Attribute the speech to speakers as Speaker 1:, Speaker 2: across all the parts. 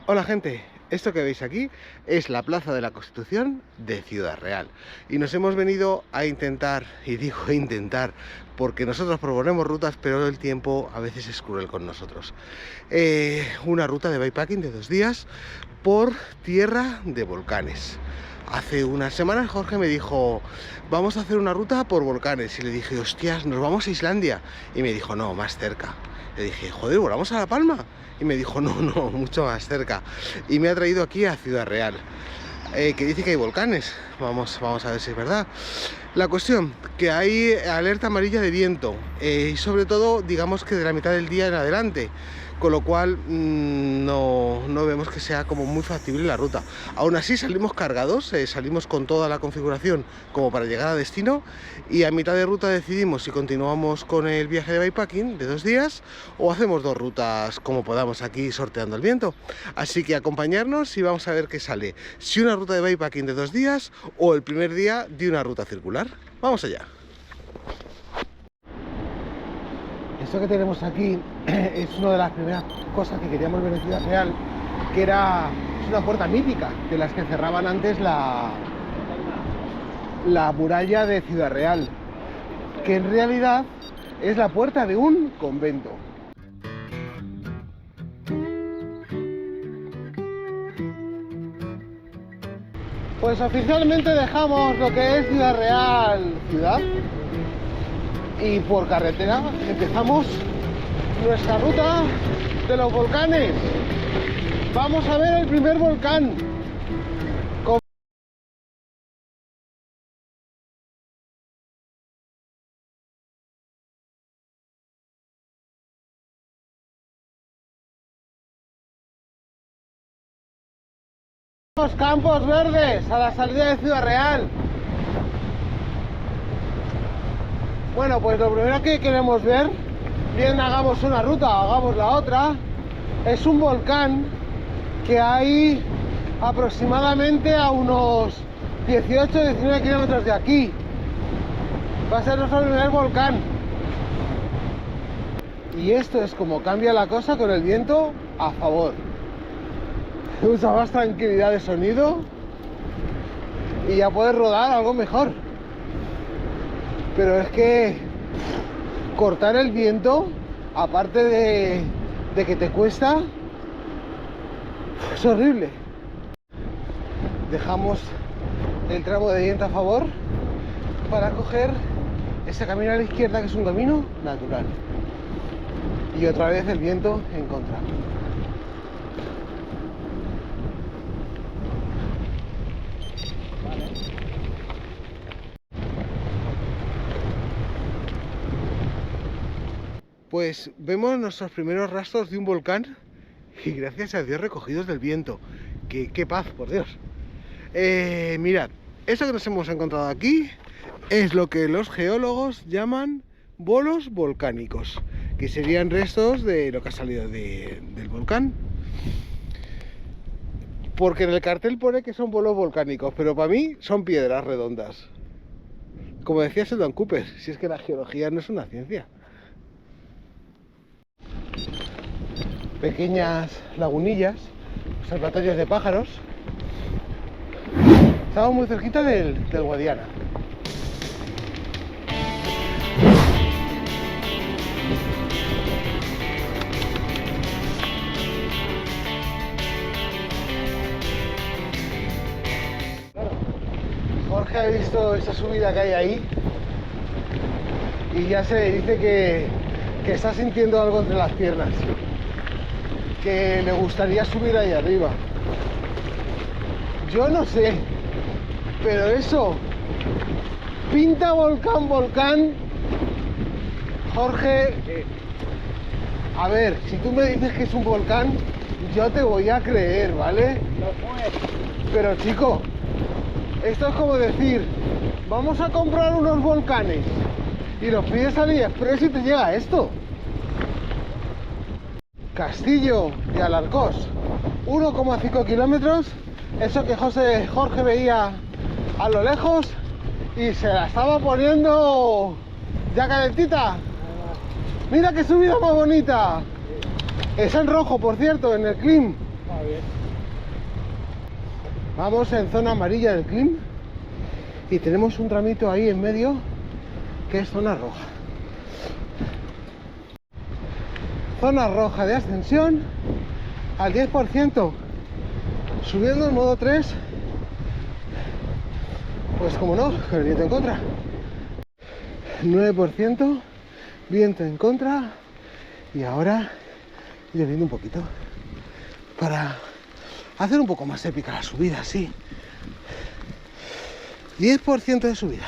Speaker 1: Hola gente, esto que veis aquí es la Plaza de la Constitución de Ciudad Real y nos hemos venido a intentar, y digo intentar porque nosotros proponemos rutas pero el tiempo a veces es cruel con nosotros. Una ruta de bikepacking de 2 días por tierra de volcanes. Hace unas semanas Jorge me dijo, vamos a hacer una ruta por volcanes, y le dije, hostias, nos vamos a Islandia, y me dijo, no, más cerca. Le dije, joder, ¿volamos a La Palma? Y me dijo, no, mucho más cerca. Y me ha traído aquí a Ciudad Real, que dice que hay volcanes. Vamos a ver si es verdad. La cuestión, que hay alerta amarilla de viento, y sobre todo, digamos que de la mitad del día en adelante. Con lo cual no vemos que sea como muy factible la ruta. Aún así salimos cargados, salimos con toda la configuración como para llegar a destino, y a mitad de ruta decidimos si continuamos con el viaje de bikepacking de 2 días o hacemos 2 rutas como podamos aquí sorteando el viento. Así que acompañarnos y vamos a ver qué sale, si una ruta de bikepacking de 2 días o el primer día de una ruta circular. Vamos allá. Esto que tenemos aquí es una de las primeras cosas que queríamos ver en Ciudad Real, que es una puerta mítica, de las que cerraban antes la muralla de Ciudad Real, que en realidad es la puerta de un convento. Pues oficialmente dejamos lo que es Ciudad Real ciudad, y por carretera empezamos nuestra ruta de los volcanes. Vamos a ver el primer volcán. Los campos verdes a la salida de Ciudad Real. Bueno, pues lo primero que queremos ver, bien hagamos una ruta o hagamos la otra, es un volcán que hay aproximadamente a unos 18-19 kilómetros de aquí. Va a ser nuestro primer volcán. Y esto es como cambia la cosa con el viento a favor. Usa más tranquilidad de sonido y ya puedes rodar algo mejor. Pero es que cortar el viento, aparte de que te cuesta, es horrible. Dejamos el tramo de viento a favor para coger ese camino a la izquierda, que es un camino natural, y otra vez el viento en contra. Pues vemos nuestros primeros rastros de un volcán, y gracias a Dios recogidos del viento. Qué paz, por Dios. Mirad, esto que nos hemos encontrado aquí es lo que los geólogos llaman bolos volcánicos, que serían restos de lo que ha salido del volcán. Porque en el cartel pone que son bolos volcánicos, pero para mí son piedras redondas. Como decía Sheldon Cooper, si es que la geología no es una ciencia. Pequeñas lagunillas, observatorios de pájaros. Estamos muy cerquita del Guadiana. Jorge ha visto esa subida que hay ahí y ya se dice que está sintiendo algo entre las piernas, que le gustaría subir ahí arriba. Yo no sé, pero eso pinta volcán. Jorge, a ver, si tú me dices que es un volcán, yo te voy a creer, ¿vale? Pero chico, esto es como decir, vamos a comprar unos volcanes y los pides a AliExpress y te llega esto. Castillo de Alarcós, 1,5 kilómetros, eso que Jorge veía a lo lejos y se la estaba poniendo ya calentita. Mira qué subida más bonita. Es en rojo, por cierto, en el CLIM.
Speaker 2: Va bien.
Speaker 1: Vamos en zona amarilla del CLIM y tenemos un tramito ahí en medio que es zona roja. Zona roja de ascensión al 10%, subiendo en modo 3, pues como no, con el viento en contra. 9%, viento en contra, y ahora lloviendo un poquito para hacer un poco más épica la subida, sí. 10% de subida.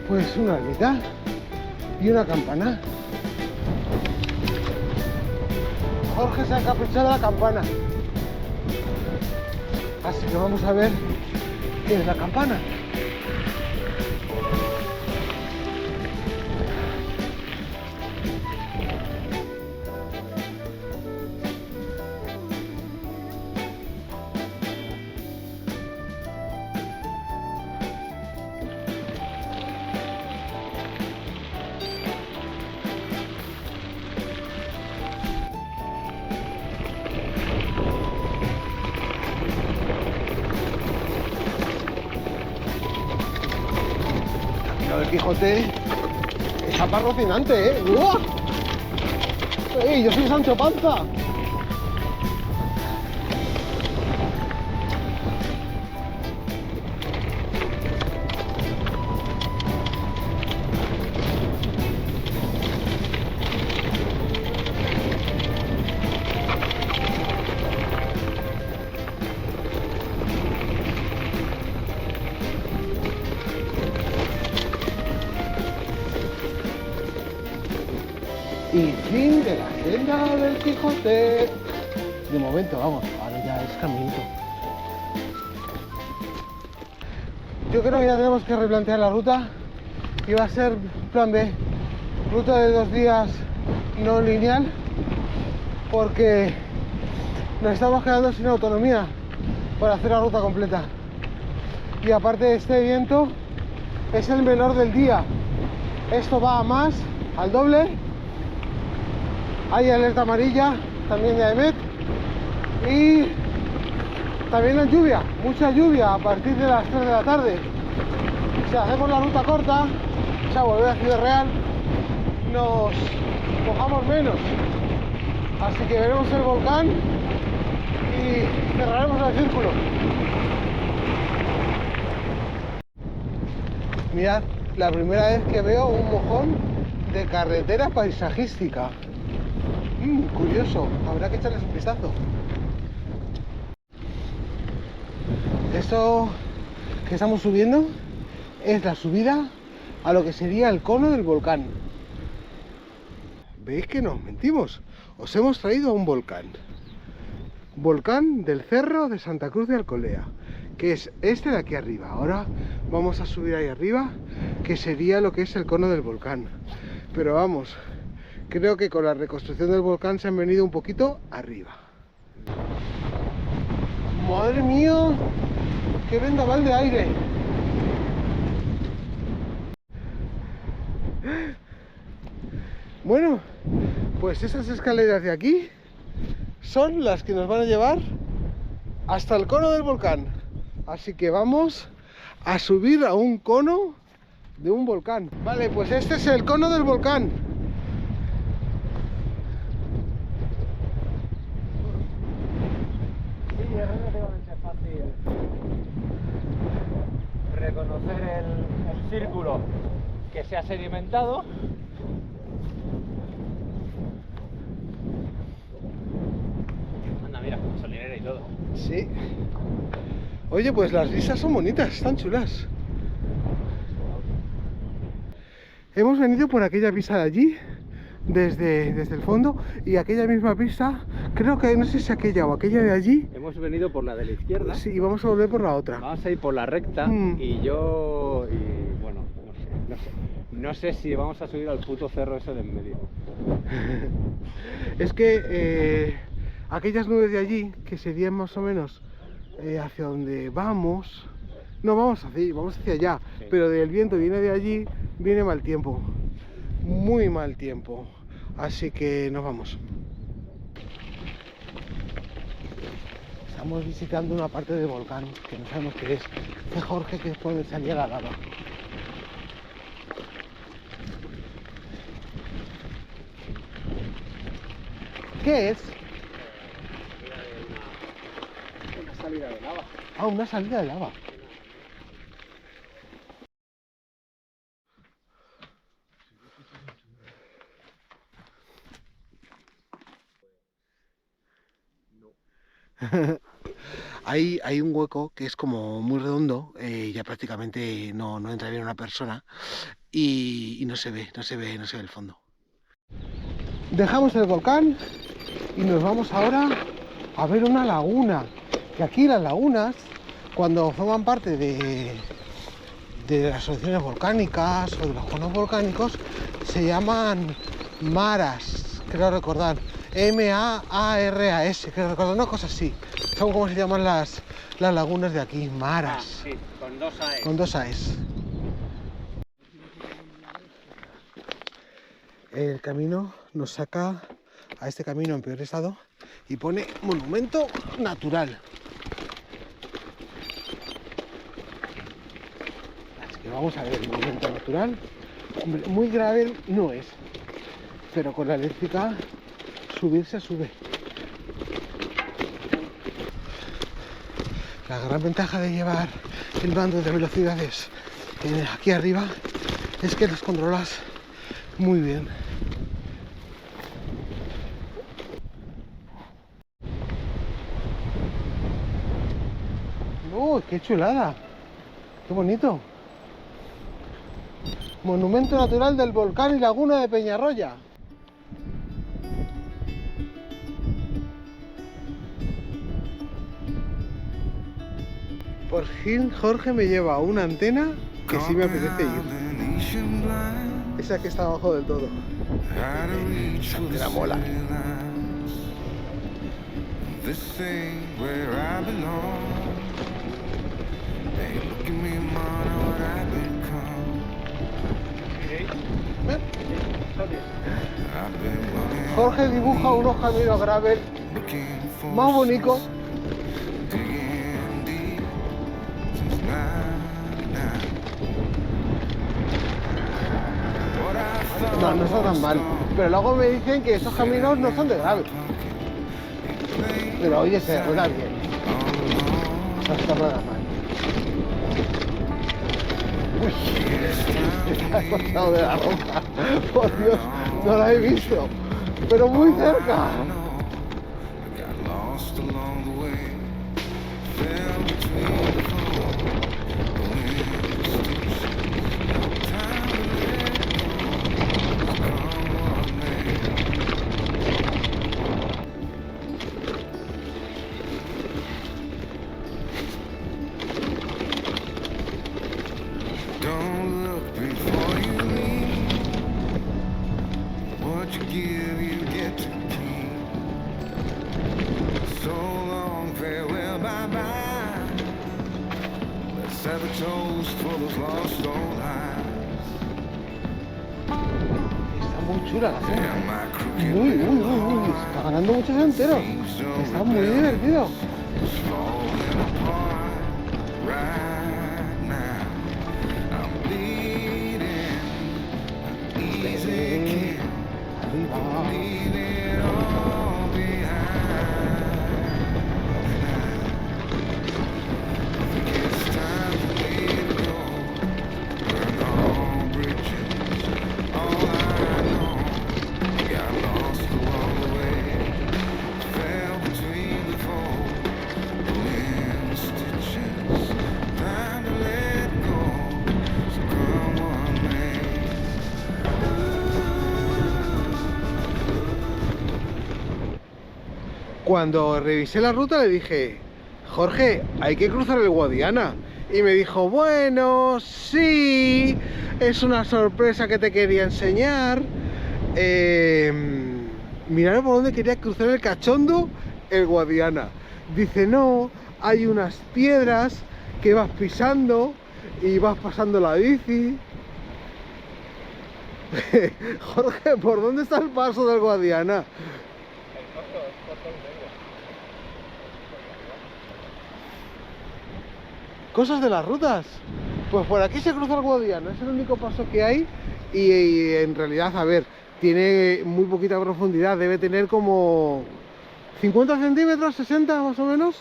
Speaker 1: Pues una ermita y una campana. Jorge se ha encaprichado de la campana, así que vamos a ver qué es la campana. El Quijote es aparrocinante, ¿eh? ¡Uah! ¡Ey, yo soy Sancho Panza! Y fin de la senda del Quijote. De momento, vamos, ahora ya es caminito. Yo creo que ya tenemos que replantear la ruta. Y va a ser plan B, ruta de 2 días no lineal, porque nos estamos quedando sin autonomía para hacer la ruta completa. Y aparte, este viento es el menor del día. Esto va a más, al doble. Hay alerta amarilla también de AEMET y también hay lluvia, mucha lluvia a partir de las 3 de la tarde. Si hacemos la ruta corta, o sea, volver a Ciudad Real, nos mojamos menos. Así que veremos el volcán y cerraremos el círculo. Mirad, la primera vez que veo un mojón de carretera paisajística. Curioso, habrá que echarles un vistazo. Esto que estamos subiendo es la subida a lo que sería el cono del volcán. ¿Veis que no mentimos? Os hemos traído a un volcán. Volcán del Cerro de Santa Cruz de Alcolea, que es este de aquí arriba. Ahora vamos a subir ahí arriba, que sería lo que es el cono del volcán. Pero vamos, creo que con la reconstrucción del volcán se han venido un poquito arriba. ¡Madre mía! ¡Qué vendaval de aire! Bueno, pues esas escaleras de aquí son las que nos van a llevar hasta el cono del volcán. Así que vamos a subir a un cono de un volcán. Vale, pues este es el cono del volcán.
Speaker 2: Sí, es relativamente fácil reconocer el círculo que se ha sedimentado. Anda, mira, gasolinera y todo.
Speaker 1: Sí. Oye, pues las vistas son bonitas, están chulas. Hemos venido por aquella pista de allí, desde el fondo, y aquella misma pista, creo que no sé si aquella o aquella de allí.
Speaker 2: Hemos venido por la de la izquierda.
Speaker 1: Sí, y vamos a volver por la otra.
Speaker 2: Vamos a ir por la recta y bueno, no sé. No sé si vamos a subir al puto cerro ese de en medio.
Speaker 1: Es que aquellas nubes de allí, que serían más o menos hacia donde vamos, no vamos hacia allá,
Speaker 2: Sí.
Speaker 1: pero del viento viene de allí, viene mal tiempo, muy mal tiempo, así que nos vamos. Estamos visitando una parte del volcán que no sabemos qué es. Dice Jorge que es por donde salía la lava. ¿Qué es?
Speaker 2: Una salida de lava.
Speaker 1: Ah, una salida de lava. Hay un hueco que es como muy redondo, ya prácticamente no entra bien una persona y no se ve el fondo. Dejamos el volcán y nos vamos ahora a ver una laguna, que aquí las lagunas, cuando forman parte de las erupciones volcánicas o de los conos volcánicos, se llaman maras, creo recordar, M-A-A-R-A-S, creo recordar, una cosa así. Son como se llaman las lagunas de aquí, maras.
Speaker 2: Ah, sí, con dos AES.
Speaker 1: Con dos AES. El camino nos saca a este camino en peor estado y pone monumento natural. Así que vamos a ver el monumento natural. Hombre, muy grave no es, pero con la eléctrica subir se sube. La gran ventaja de llevar el mando de velocidades aquí arriba es que los controlas muy bien. ¡Oh, qué chulada! ¡Qué bonito! Monumento natural del volcán y laguna de Peñarroya. Por fin Jorge me lleva a una antena que sí me apetece ir. Esa que está abajo del todo. Esa la mola. Jorge dibuja unos caminos gravel más bonitos. No está tan mal, pero luego me dicen que esos caminos no son de gravel. Pero oye, se rueda bien. No está nada mal. Uy, se ha pasado de la roca. Por Dios, no la he visto. Pero muy cerca. Está muy chula la zona. Uy. Está ganando muchos enteros. Está muy divertido. Cuando revisé la ruta le dije, Jorge, hay que cruzar el Guadiana. Y me dijo, bueno, sí, es una sorpresa que te quería enseñar. Mirad por dónde quería cruzar el cachondo el Guadiana. Dice, no, hay unas piedras que vas pisando y vas pasando la bici. Jorge, ¿por dónde está el paso del Guadiana?
Speaker 2: El paso es corto y medio.
Speaker 1: Cosas de las rutas. Pues por aquí se cruza el Guadiana, es el único paso que hay y en realidad, a ver, tiene muy poquita profundidad, debe tener como 50 centímetros, 60 más o menos,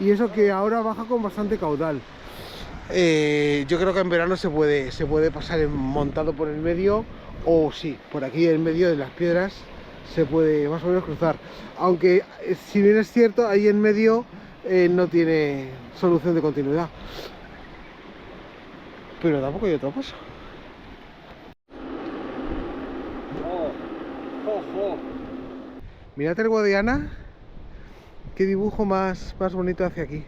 Speaker 1: y eso que ahora baja con bastante caudal. Yo creo que en verano se puede pasar montado por el medio, o sí, por aquí en medio de las piedras se puede más o menos cruzar, aunque si bien es cierto, ahí en medio no tiene solución de continuidad, pero tampoco hay otro paso. Mirad el Guadiana, qué dibujo más bonito hace aquí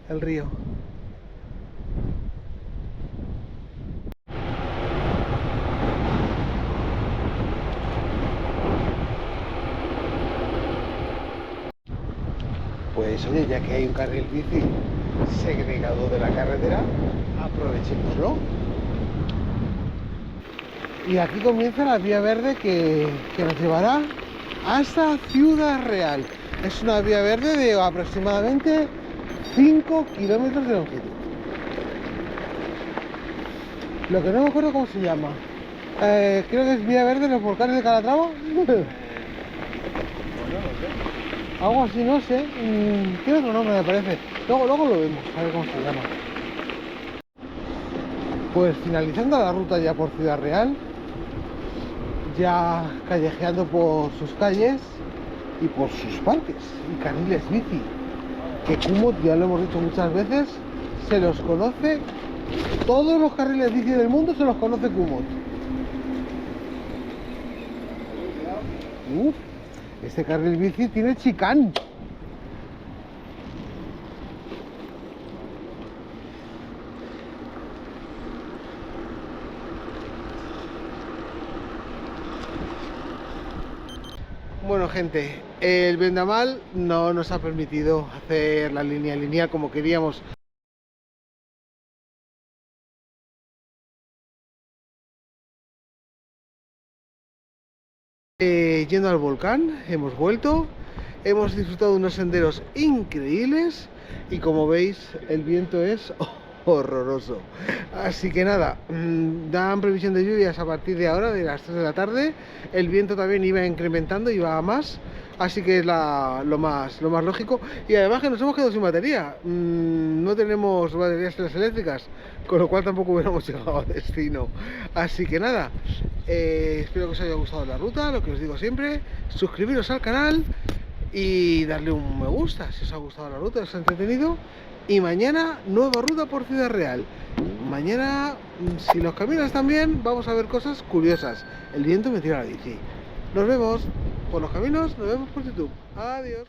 Speaker 1: el río. Pues oye, ya que hay un carril bici segregado de la carretera, aprovechémoslo. Y aquí comienza la vía verde que nos llevará hasta Ciudad Real. Es una vía verde de aproximadamente 5 kilómetros de longitud. Lo que no me acuerdo cómo se llama. Creo que es vía verde de los volcanes de Calatrava. Algo así, no sé. Tiene otro nombre, me parece. Luego lo vemos, a ver cómo se llama. Pues finalizando la ruta ya por Ciudad Real, ya callejeando por sus calles y por sus parques y carriles bici, que Komoot, ya lo hemos dicho muchas veces, se los conoce, todos los carriles bici del mundo se los conoce Komoot. Este carril bici tiene chicán. Bueno, gente, el vendaval no nos ha permitido hacer la línea lineal como queríamos. Yendo al volcán, hemos vuelto, hemos disfrutado de unos senderos increíbles y como veis el viento es horroroso. Así que nada, dan previsión de lluvias a partir de ahora, de las 3 de la tarde. El viento también iba incrementando, iba a más, así que es lo más lógico. Y además que nos hemos quedado sin batería, no tenemos baterías eléctricas, con lo cual tampoco hubiéramos llegado a destino. Así que nada, espero que os haya gustado la ruta, lo que os digo siempre, suscribiros al canal y darle un me gusta si os ha gustado la ruta, os ha entretenido. Y mañana nueva ruta por Ciudad Real. Mañana, si los caminos están bien, vamos a ver cosas curiosas. El viento me tira la bici. Nos vemos por los caminos, nos vemos por YouTube. Adiós.